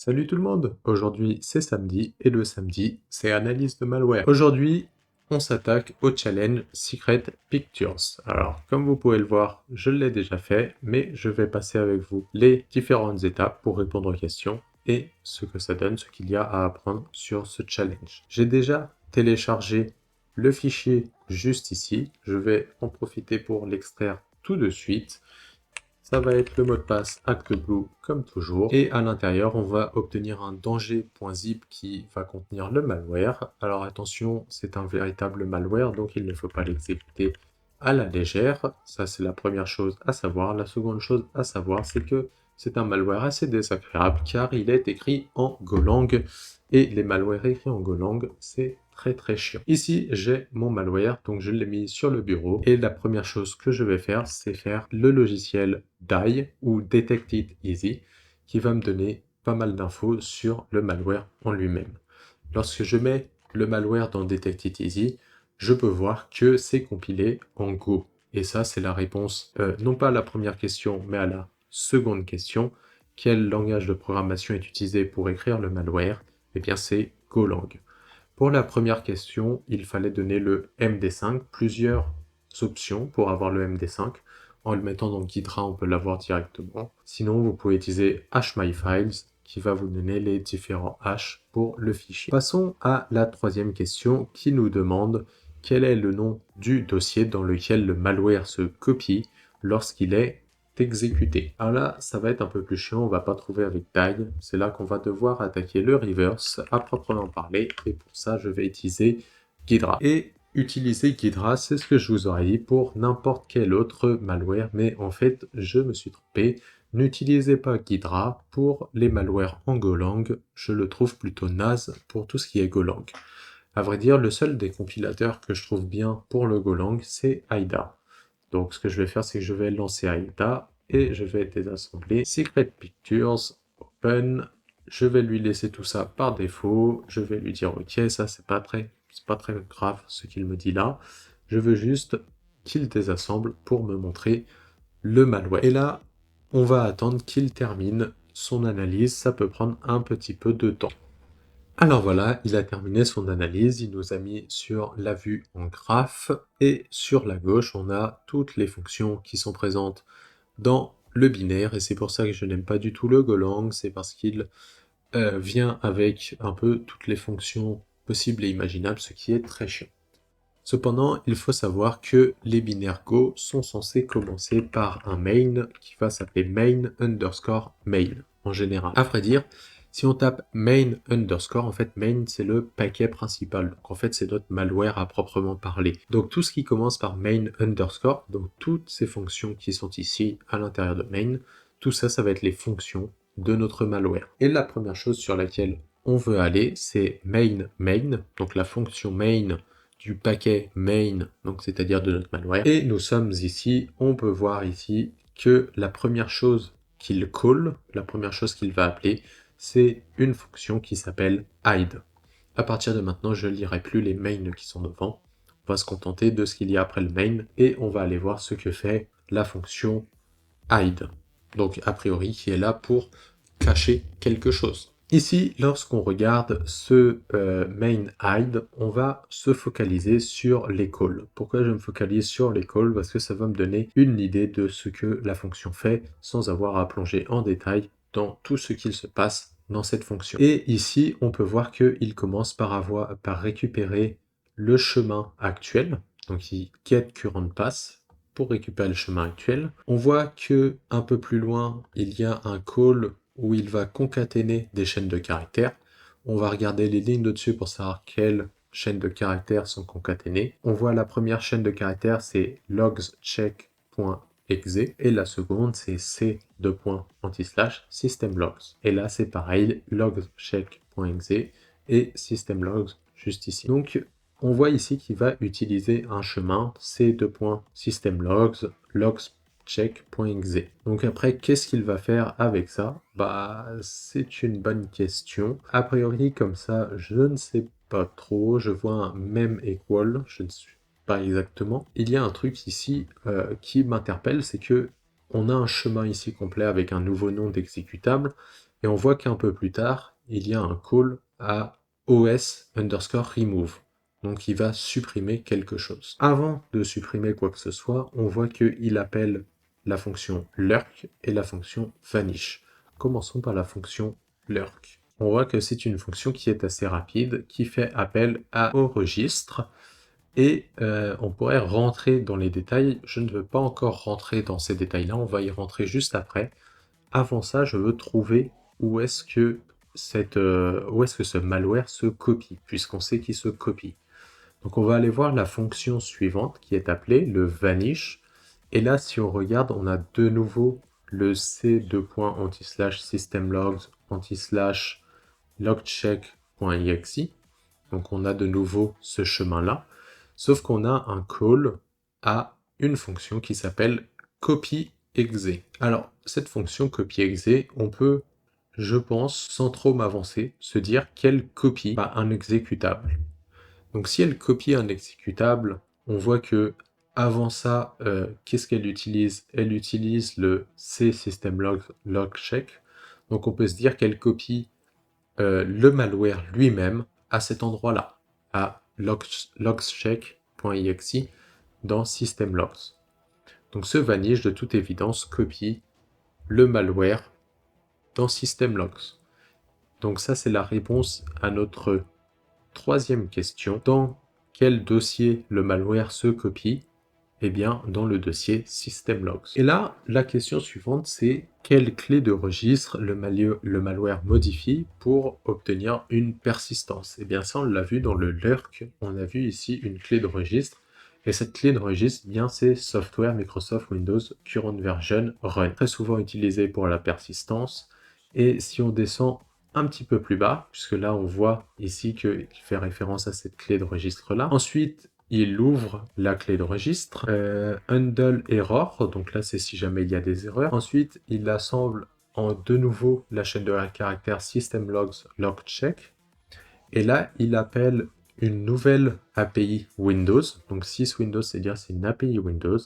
Salut tout le monde! Aujourd'hui c'est samedi et le samedi c'est analyse de malware. Aujourd'hui on s'attaque au challenge Secret Pictures. Alors comme vous pouvez le voir, je l'ai déjà fait, mais je vais passer avec vous les différentes étapes pour répondre aux questions et ce que ça donne, ce qu'il y a à apprendre sur ce challenge. J'ai déjà téléchargé le fichier juste ici, je vais en profiter pour l'extraire tout de suite. Ça va être le mot de passe ActBlue comme toujours. Et à l'intérieur, on va obtenir un danger.zip qui va contenir le malware. Alors attention, c'est un véritable malware, donc il ne faut pas l'exécuter à la légère. Ça, c'est la première chose à savoir. La seconde chose à savoir, c'est que c'est un malware assez désagréable car il est écrit en Golang. Et les malwares écrits en Golang, c'est très chiant. Ici, j'ai mon malware, donc je l'ai mis sur le bureau. Et la première chose que je vais faire, c'est faire le logiciel DIE ou Detect It Easy, qui va me donner pas mal d'infos sur le malware en lui-même. Lorsque je mets le malware dans Detect It Easy, je peux voir que c'est compilé en Go. Et ça, c'est la réponse, non pas à la première question, mais à la seconde question. Quel langage de programmation est utilisé pour écrire le malware? Eh bien, c'est Golang. Pour la première question, il fallait donner le MD5, plusieurs options pour avoir le MD5. En le mettant dans Ghidra, on peut l'avoir directement. Sinon, vous pouvez utiliser hashmyfiles, qui va vous donner les différents hash pour le fichier. Passons à la troisième question qui nous demande quel est le nom du dossier dans lequel le malware se copie lorsqu'il est exécuté. Alors là, ça va être un peu plus chiant, on va pas trouver avec tag. C'est là qu'on va devoir attaquer le reverse à proprement parler. Et pour ça, je vais utiliser Ghidra. Et utiliser Ghidra, c'est ce que je vous aurais dit pour n'importe quel autre malware. Mais en fait, je me suis trompé. N'utilisez pas Ghidra pour les malwares en Golang. Je le trouve plutôt naze pour tout ce qui est Golang. À vrai dire, le seul des compilateurs que je trouve bien pour le Golang, c'est AIDA. Donc ce que je vais faire, c'est que je vais lancer AIDA et je vais désassembler Secret Pictures, Open. Je vais lui laisser tout ça par défaut. Je vais lui dire ok, ça c'est pas très grave ce qu'il me dit là. Je veux juste qu'il désassemble pour me montrer le malware. Et là, on va attendre qu'il termine son analyse. Ça peut prendre un petit peu de temps. Alors voilà, il a terminé son analyse, il nous a mis sur la vue en graphe et sur la gauche, on a toutes les fonctions qui sont présentes dans le binaire et c'est pour ça que je n'aime pas du tout le Golang, c'est parce qu'il vient avec un peu toutes les fonctions possibles et imaginables, ce qui est très chiant. Cependant, il faut savoir que les binaires Go sont censés commencer par un main qui va s'appeler main_main en général. À vrai dire, si on tape main_, en fait main c'est le paquet principal. Donc en fait c'est notre malware à proprement parler. Donc tout ce qui commence par main_, donc toutes ces fonctions qui sont ici à l'intérieur de main, tout ça, ça va être les fonctions de notre malware. Et la première chose sur laquelle on veut aller, c'est main_, donc la fonction main du paquet main, donc c'est-à-dire de notre malware. Et nous sommes ici, on peut voir ici que la première chose qu'il call, la première chose qu'il va appeler, c'est une fonction qui s'appelle hide. À partir de maintenant, je ne lirai plus les mains qui sont devant. On va se contenter de ce qu'il y a après le main et on va aller voir ce que fait la fonction hide. Donc a priori qui est là pour cacher quelque chose. Ici, lorsqu'on regarde ce main hide, on va se focaliser sur les calls. Pourquoi je me focalise sur les calls? Parce que ça va me donner une idée de ce que la fonction fait sans avoir à plonger en détail dans tout ce qu'il se passe dans cette fonction. Et ici, on peut voir qu'il commence par récupérer le chemin actuel, donc il get current path pour récupérer le chemin actuel. On voit que un peu plus loin, il y a un call où il va concaténer des chaînes de caractères. On va regarder les lignes de-dessus pour savoir quelles chaînes de caractères sont concaténées. On voit la première chaîne de caractères, c'est logscheck.exe et la seconde, c'est c:/systemlogs. Et là, c'est pareil, logscheck.exe et systemlogs juste ici. Donc, on voit ici qu'il va utiliser un chemin c:/systemlogs logscheck.exe. Donc après, qu'est-ce qu'il va faire avec ça? Bah, c'est une bonne question. A priori, comme ça, je ne sais pas trop. Je vois un mem equal, je ne sais pas exactement. Il y a un truc ici qui m'interpelle, c'est que on a un chemin ici complet avec un nouveau nom d'exécutable, Et on voit qu'un peu plus tard, il y a un call à os_remove. Donc il va supprimer quelque chose. Avant de supprimer quoi que ce soit, on voit qu'il appelle la fonction lurk et la fonction vanish. Commençons par la fonction lurk. On voit que c'est une fonction qui est assez rapide, qui fait appel au registre. Et on pourrait rentrer dans les détails. Je ne veux pas encore rentrer dans ces détails-là, on va y rentrer juste après. Avant ça, je veux trouver où est-ce que ce malware se copie, puisqu'on sait qu'il se copie. Donc on va aller voir la fonction suivante qui est appelée le vanish. Et là, si on regarde, on a de nouveau le c:/systemlogs /logcheck.exe. Donc on a de nouveau ce chemin-là. Sauf qu'on a un call à une fonction qui s'appelle copy_exe. Alors, cette fonction copy_exe, on peut, je pense, sans trop m'avancer, se dire qu'elle copie un exécutable. Donc si elle copie un exécutable, on voit que avant ça, qu'est-ce qu'elle utilise? Elle utilise le c:/systemlog.logcheck. Donc on peut se dire qu'elle copie le malware lui-même à cet endroit-là, à logcheck.exe dans systemlogs. Donc ce vanish, de toute évidence, copie le malware dans systemlogs. Donc ça, c'est la réponse à notre troisième question. Dans quel dossier le malware se copie? Eh bien, dans le dossier systemlogs. Et là, la question suivante, c'est quelle clé de registre le malware modifie pour obtenir une persistance? Eh bien, ça, on l'a vu dans le lurk. On a vu ici une clé de registre. Et cette clé de registre, bien, c'est Software Microsoft Windows Current Version Run. Très souvent utilisé pour la persistance. Et si on descend un petit peu plus bas, puisque là, on voit ici qu'il fait référence à cette clé de registre-là. Ensuite, il ouvre la clé de registre, handle error, donc là c'est si jamais il y a des erreurs. Ensuite, il assemble de nouveau la chaîne de caractères systemlogs logcheck. Et là, il appelle une nouvelle API Windows, donc syswindows, c'est-à-dire c'est une API Windows,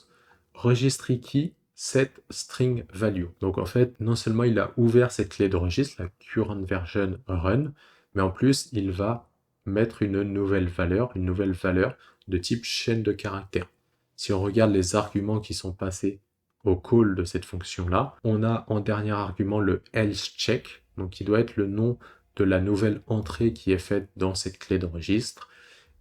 registry key set string value. Donc en fait, non seulement il a ouvert cette clé de registre, la current version run, mais en plus il va mettre une nouvelle valeur de type chaîne de caractères. Si on regarde les arguments qui sont passés au call de cette fonction-là, on a en dernier argument le else check, donc qui doit être le nom de la nouvelle entrée qui est faite dans cette clé de registre.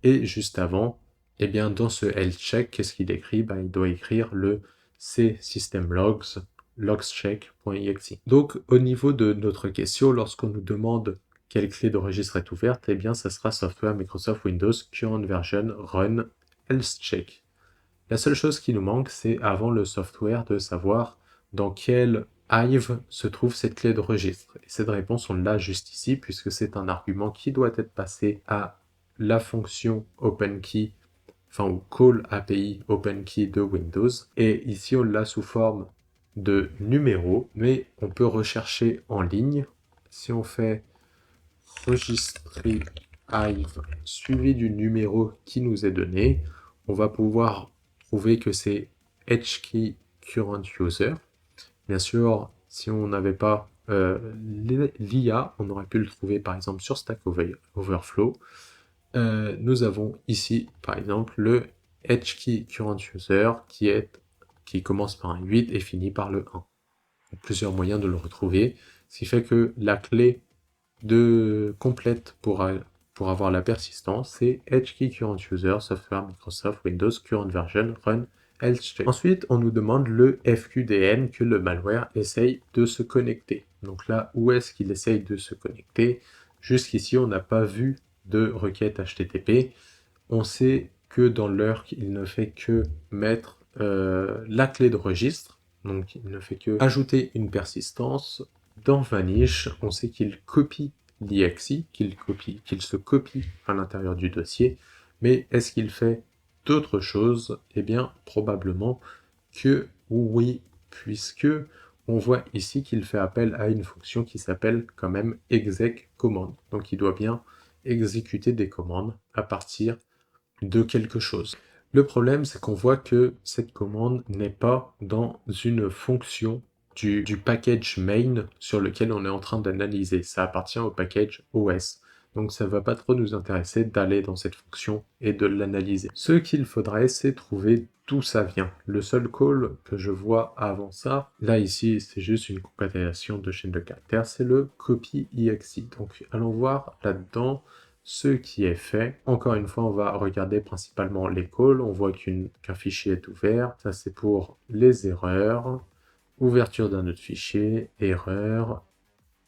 Et juste avant, eh bien, dans ce else check, qu'est-ce qu'il écrit? Il doit écrire le c:/systemlogs logcheck.exe. Donc, au niveau de notre question, lorsqu'on nous demande quelle clé de registre est ouverte, eh bien, ça sera Software Microsoft Windows Current Version Run Else Check. La seule chose qui nous manque, c'est avant le software de savoir dans quel Hive se trouve cette clé de registre. Et cette réponse, on l'a juste ici, puisque c'est un argument qui doit être passé à la fonction OpenKey, ou call API OpenKey de Windows. Et ici, on l'a sous forme de numéro, mais on peut rechercher en ligne. Si on fait registry Hive suivi du numéro qui nous est donné, on va pouvoir trouver que c'est HKey current user. Bien sûr, si on n'avait pas l'IA, on aurait pu le trouver par exemple sur Stack Overflow. Nous avons ici par exemple le HKey current user qui commence par un 8 et finit par le 1. Il y a plusieurs moyens de le retrouver, ce qui fait que la clé complète pour avoir la persistance, c'est HKey current user, software Microsoft Windows current version run else check. Ensuite, on nous demande le FQDN que le malware essaye de se connecter. Donc là, où est-ce qu'il essaye de se connecter? Jusqu'ici, on n'a pas vu de requête HTTP. On sait que dans lurk, il ne fait que mettre la clé de registre. Donc, il ne fait que ajouter une persistance. Dans vanish, on sait qu'il copie l'exe, qu'il se copie à l'intérieur du dossier. Mais est-ce qu'il fait d'autres choses? Eh bien, probablement que oui, puisque on voit ici qu'il fait appel à une fonction qui s'appelle quand même exec command. Donc il doit bien exécuter des commandes à partir de quelque chose. Le problème, c'est qu'on voit que cette commande n'est pas dans une fonction du package main sur lequel on est en train d'analyser. Ça appartient au package OS. Donc ça ne va pas trop nous intéresser d'aller dans cette fonction et de l'analyser. Ce qu'il faudrait, c'est trouver d'où ça vient. Le seul call que je vois avant ça, là ici, c'est juste une concaténation de chaînes de caractères, c'est le copy.exe. Donc allons voir là-dedans ce qui est fait. Encore une fois, on va regarder principalement les calls. On voit qu'un fichier est ouvert. Ça, c'est pour les erreurs. Ouverture d'un autre fichier, erreur,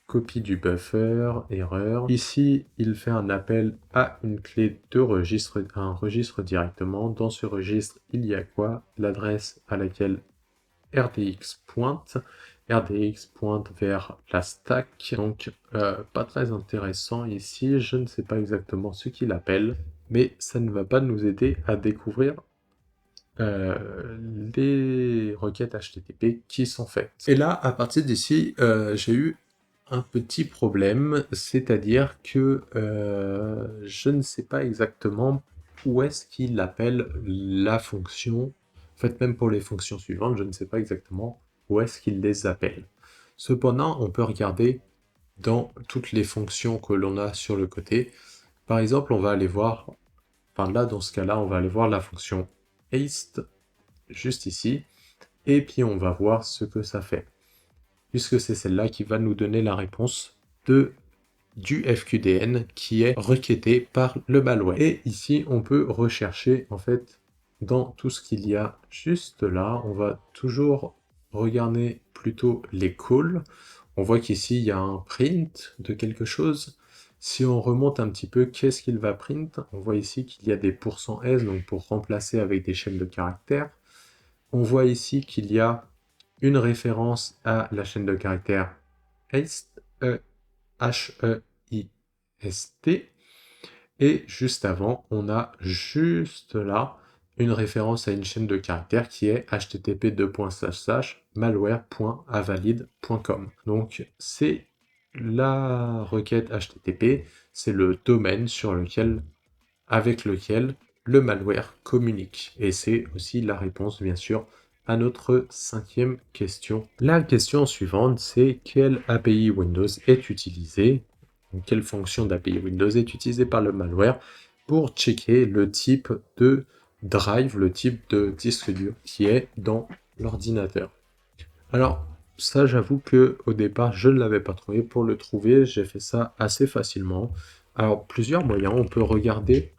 copie du buffer, erreur. Ici, il fait un appel à une clé de registre, à un registre directement. Dans ce registre, il y a quoi? L'adresse à laquelle RDX pointe. RDX pointe vers la stack. Donc, pas très intéressant ici. Je ne sais pas exactement ce qu'il appelle, mais ça ne va pas nous aider à découvrir les requêtes HTTP qui sont faites. Et là, à partir d'ici, j'ai eu un petit problème, c'est-à-dire que je ne sais pas exactement où est-ce qu'il appelle la fonction. En fait, même pour les fonctions suivantes, je ne sais pas exactement où est-ce qu'il les appelle. Cependant, on peut regarder dans toutes les fonctions que l'on a sur le côté. Par exemple, on va aller voir, enfin là, dans ce cas-là, on va aller voir la fonction haste, juste ici, et puis on va voir ce que ça fait, puisque c'est celle-là qui va nous donner la réponse du FQDN qui est requêté par le malware. Et ici, on peut rechercher, en fait, dans tout ce qu'il y a juste là, on va toujours regarder plutôt les calls. On voit qu'ici, il y a un print de quelque chose. Si on remonte un petit peu, qu'est-ce qu'il va print? On voit ici qu'il y a des %s, donc pour remplacer avec des chaînes de caractères. On voit ici qu'il y a une référence à la chaîne de caractères haste, H-E-I-S-T, et juste avant, on a juste là une référence à une chaîne de caractères qui est http://malware.avalide.com. Donc c'est la requête HTTP, c'est le domaine avec lequel le malware communique. Et c'est aussi la réponse, bien sûr, à notre 5e question. La question suivante, c'est quelle API Windows est utilisée, quelle fonction d'API Windows est utilisée par le malware pour checker le type de drive, le type de disque dur qui est dans l'ordinateur. Alors, ça, j'avoue que au départ, je ne l'avais pas trouvé. Pour le trouver, j'ai fait ça assez facilement. Alors, plusieurs moyens. On peut regarder,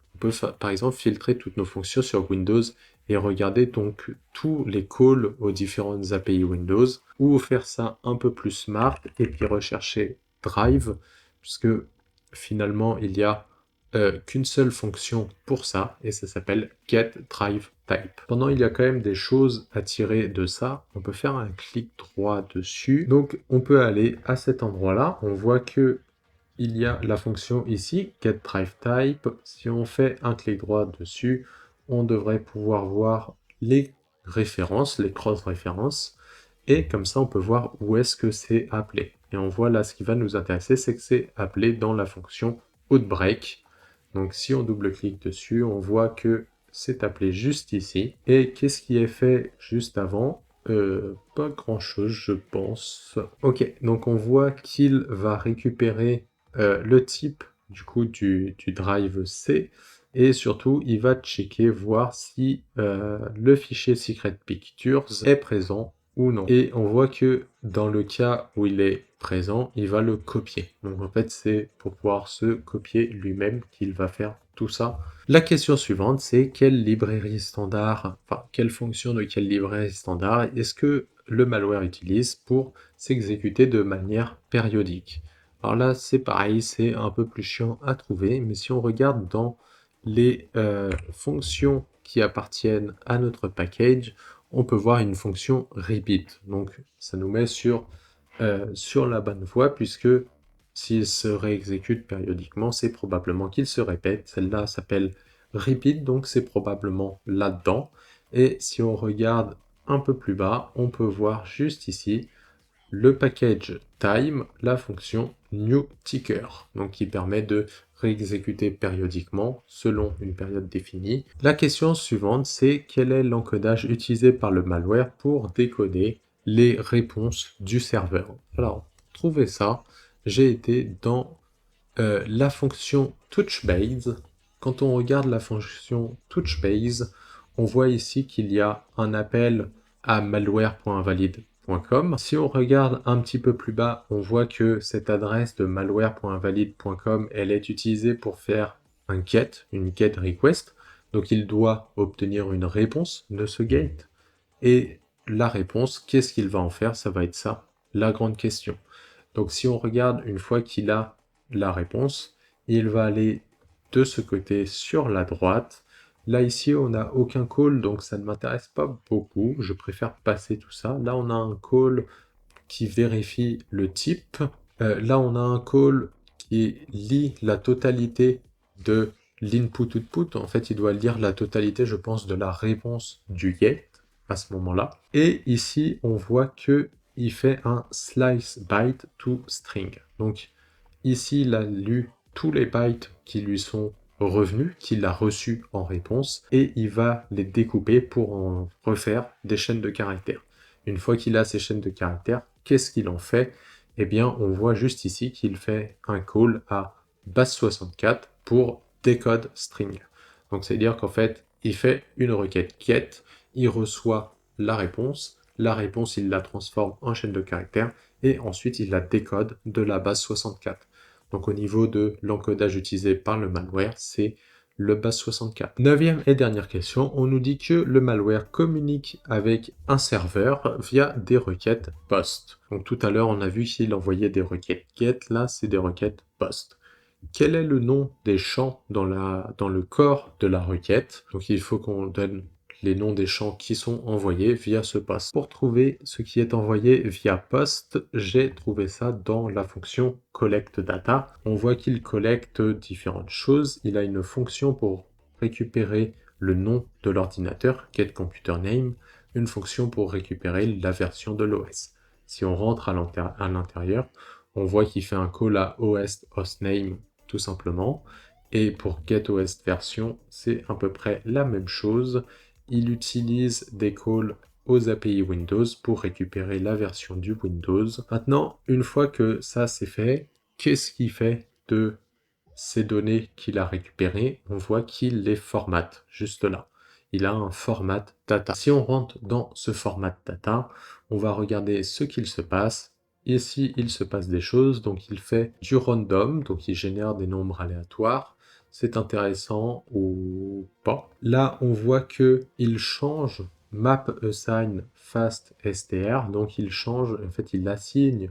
par exemple filtrer toutes nos fonctions sur Windows et regarder donc tous les calls aux différentes API Windows, ou faire ça un peu plus smart et puis rechercher Drive, puisque finalement, il y a qu'une seule fonction pour ça, et ça s'appelle getDriveType. Cependant, il y a quand même des choses à tirer de ça. On peut faire un clic droit dessus. Donc, on peut aller à cet endroit-là. On voit que il y a la fonction ici, getDriveType. Si on fait un clic droit dessus, on devrait pouvoir voir les références, les cross-références, et comme ça, on peut voir où est-ce que c'est appelé. Et on voit là, ce qui va nous intéresser, c'est que c'est appelé dans la fonction Outbreak. Donc si on double-clique dessus, on voit que c'est appelé juste ici. Et qu'est-ce qui est fait juste avant? Pas grand-chose, je pense. Ok, donc on voit qu'il va récupérer le type du coup du drive C, et surtout il va checker, voir si le fichier Secret Pictures est présent ou non. Et on voit que dans le cas où il est présent, il va le copier. Donc en fait, c'est pour pouvoir se copier lui-même qu'il va faire tout ça. La question suivante, c'est quelle librairie standard, enfin, quelle fonction de quelle librairie standard est-ce que le malware utilise pour s'exécuter de manière périodique? Alors là, c'est pareil, c'est un peu plus chiant à trouver, mais si on regarde dans les fonctions qui appartiennent à notre package, on peut voir une fonction repeat. Donc ça nous met sur la bonne voie, puisque s'il se réexécute périodiquement, c'est probablement qu'il se répète. Celle-là s'appelle repeat, donc c'est probablement là-dedans. Et si on regarde un peu plus bas, on peut voir juste ici le package time, la fonction new ticker, donc qui permet de réexécuter périodiquement selon une période définie. La question suivante, c'est quel est l'encodage utilisé par le malware pour décoder les réponses du serveur. Alors, pour trouver ça, j'ai été dans la fonction TouchBase. Quand on regarde la fonction TouchBase, on voit ici qu'il y a un appel à malware.invalide.com. Si on regarde un petit peu plus bas, on voit que cette adresse de malware.invalide.com, elle est utilisée pour faire un une get request. Donc il doit obtenir une réponse de ce get. Et la réponse, qu'est-ce qu'il va en faire? Ça va être ça, la grande question. Donc si on regarde, une fois qu'il a la réponse, il va aller de ce côté sur la droite. Là ici on n'a aucun call, donc ça ne m'intéresse pas beaucoup, je préfère passer tout ça. Là on a un call qui vérifie le type. Là on a un call qui lit la totalité de l'input-output. En fait il doit lire la totalité, je pense, de la réponse du get à ce moment-là. Et ici on voit que il fait un slice byte to string. Donc ici, il a lu tous les bytes qui lui sont revenus, qu'il a reçus en réponse, et il va les découper pour en refaire des chaînes de caractères. Une fois qu'il a ces chaînes de caractères, qu'est-ce qu'il en fait? Eh bien, on voit juste ici qu'il fait un call à base64 pour decode string. Donc, c'est-à-dire qu'en fait, il fait une requête get, il reçoit la réponse, il la transforme en chaîne de caractères, et ensuite il la décode de la base 64. Donc au niveau de l'encodage utilisé par le malware, c'est le base 64. Neuvième et dernière question, on nous dit que le malware communique avec un serveur via des requêtes POST. Donc tout à l'heure, on a vu qu'il envoyait des requêtes GET, là c'est des requêtes POST. Quel est le nom des champs dans le corps de la requête? Donc il faut qu'on donne les noms des champs qui sont envoyés via ce post. Pour trouver ce qui est envoyé via post, j'ai trouvé ça dans la fonction collect data. On voit qu'il collecte différentes choses. Il a une fonction pour récupérer le nom de l'ordinateur, getComputerName, une fonction pour récupérer la version de l'OS. Si on rentre à l'intérieur, on voit qu'il fait un call à OS_hostname tout simplement. Et pour getOS_version, c'est à peu près la même chose. Il utilise des calls aux API Windows pour récupérer la version du Windows. Maintenant, une fois que ça c'est fait, qu'est-ce qu'il fait de ces données qu'il a récupérées? On voit qu'il les formate, juste là. Il a un format data. Si on rentre dans ce format data, on va regarder ce qu'il se passe. Ici, il se passe des choses, donc il fait du random, donc il génère des nombres aléatoires. C'est intéressant ou pas. Là, on voit que il change map_assign fast_str, donc il change, en fait, il assigne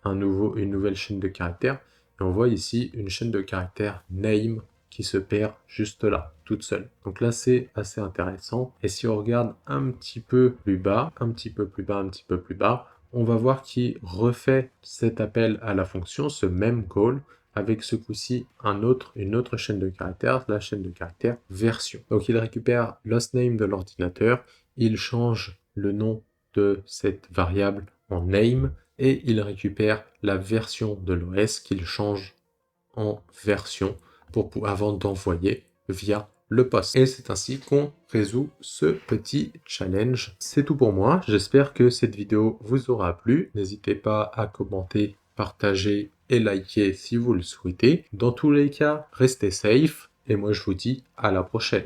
une nouvelle chaîne de caractères. Et on voit ici une chaîne de caractères name qui se perd juste là, toute seule. Donc là, c'est assez intéressant. Et si on regarde un petit peu plus bas, un petit peu plus bas, on va voir qu'il refait cet appel à la fonction, ce même call, avec ce coup-ci une autre chaîne de caractères, la chaîne de caractères version. Donc il récupère l'hostname de l'ordinateur, il change le nom de cette variable en name, et il récupère la version de l'OS qu'il change en version avant d'envoyer via le poste. Et c'est ainsi qu'on résout ce petit challenge. C'est tout pour moi. J'espère que cette vidéo vous aura plu. N'hésitez pas à commenter, partager et liker si vous le souhaitez. Dans tous les cas, restez safe et moi je vous dis à la prochaine.